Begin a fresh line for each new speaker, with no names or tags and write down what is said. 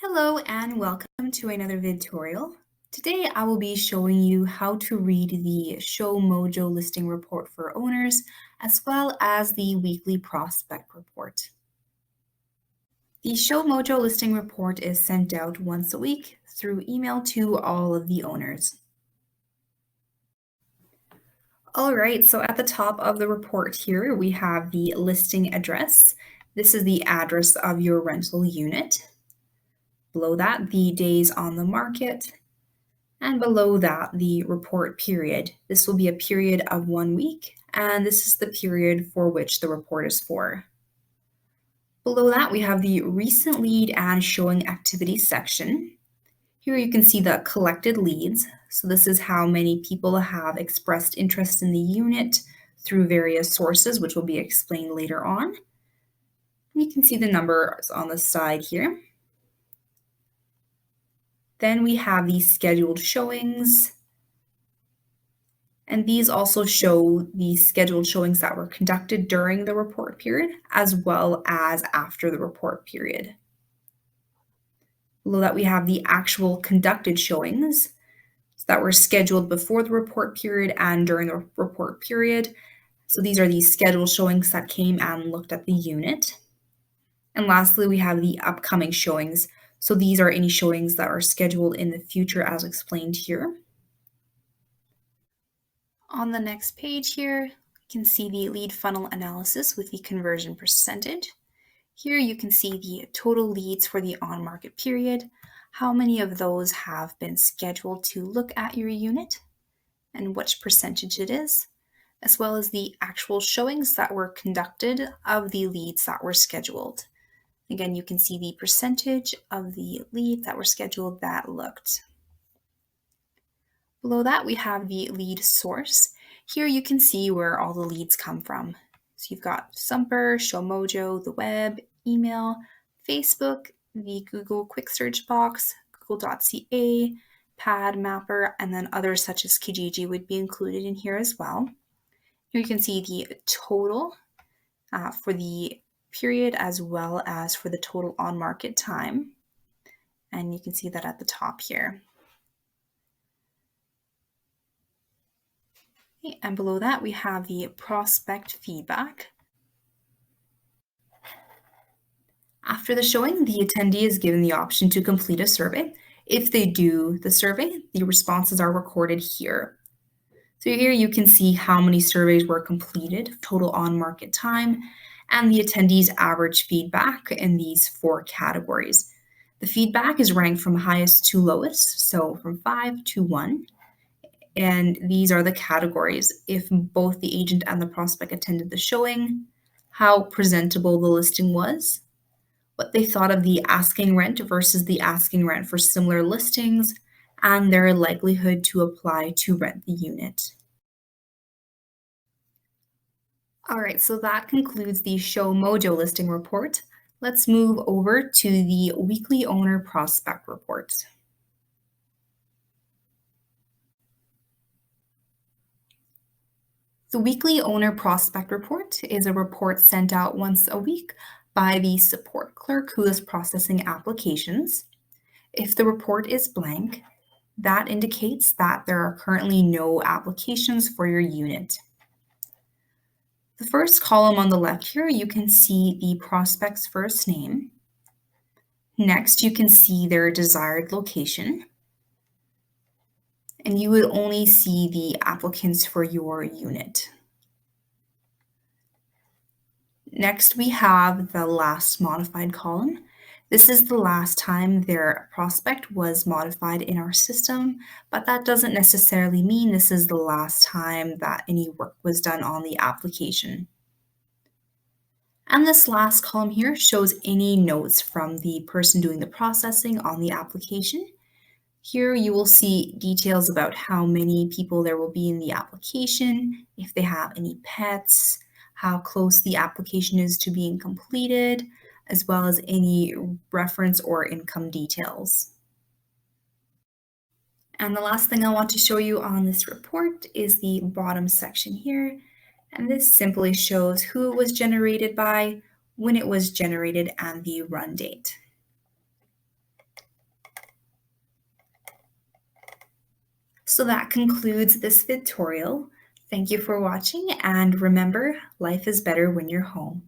Hello and welcome to another Vidtorial. Today I will be showing you how to read the Show Mojo listing report for owners as well as the weekly prospect report. The Show Mojo listing report is sent out once a week through email to all of the owners. All right, so at the top of the report here, we have the listing address. This is the address of your rental unit. Below that, the days on the market. And below that, the report period. This will be a period of 1 week, and this is the period for which the report is for. Below that, we have the recent lead and showing activity section. Here you can see the collected leads. So this is how many people have expressed interest in the unit through various sources, which will be explained later on. You can see the numbers on the side here. Then we have the scheduled showings, and these also show the scheduled showings that were conducted during the report period as well as after the report period. Below that, we have the actual conducted showings that were scheduled before the report period and during the report period. So these are the scheduled showings that came and looked at the unit. And lastly, we have the upcoming showings. So these are any showings that are scheduled in the future as explained here. On the next page here, you can see the lead funnel analysis with the conversion percentage. Here you can see the total leads for the on-market period, how many of those have been scheduled to look at your unit, and which percentage it is, as well as the actual showings that were conducted of the leads that were scheduled. Again, you can see the percentage of the leads that were scheduled that looked. Below that, we have the lead source. Here you can see where all the leads come from. So you've got Sumper, ShowMojo, the web, email, Facebook, the Google quick search box, google.ca, Pad, Mapper, and then others such as Kijiji would be included in here as well. Here you can see the total for the period as well as for the total on-market time. And you can see that at the top here. And below that, we have the prospect feedback. After the showing, the attendee is given the option to complete a survey. If they do the survey, the responses are recorded here. So here you can see how many surveys were completed, total on-market time, and the attendees' average feedback in these 4 categories. The feedback is ranked from highest to lowest, so from 5 to 1. And these are the categories: if both the agent and the prospect attended the showing, how presentable the listing was, what they thought of the asking rent versus the asking rent for similar listings, and their likelihood to apply to rent the unit. All right, so that concludes the Show Mojo listing report. Let's move over to the weekly owner prospect report. The weekly owner prospect report is a report sent out once a week by the support clerk who is processing applications. If the report is blank, that indicates that there are currently no applications for your unit. The first column on the left here, you can see the prospect's first name. Next, you can see their desired location. And you would only see the applicants for your unit. Next, we have the last modified column. This is the last time their prospect was modified in our system, but that doesn't necessarily mean this is the last time that any work was done on the application. And this last column here shows any notes from the person doing the processing on the application. Here you will see details about how many people there will be in the application, if they have any pets, how close the application is to being completed, as well as any reference or income details. And the last thing I want to show you on this report is the bottom section here. And this simply shows who it was generated by, when it was generated, and the run date. So that concludes this Vidtorial. Thank you for watching, and remember, life is better when you're home.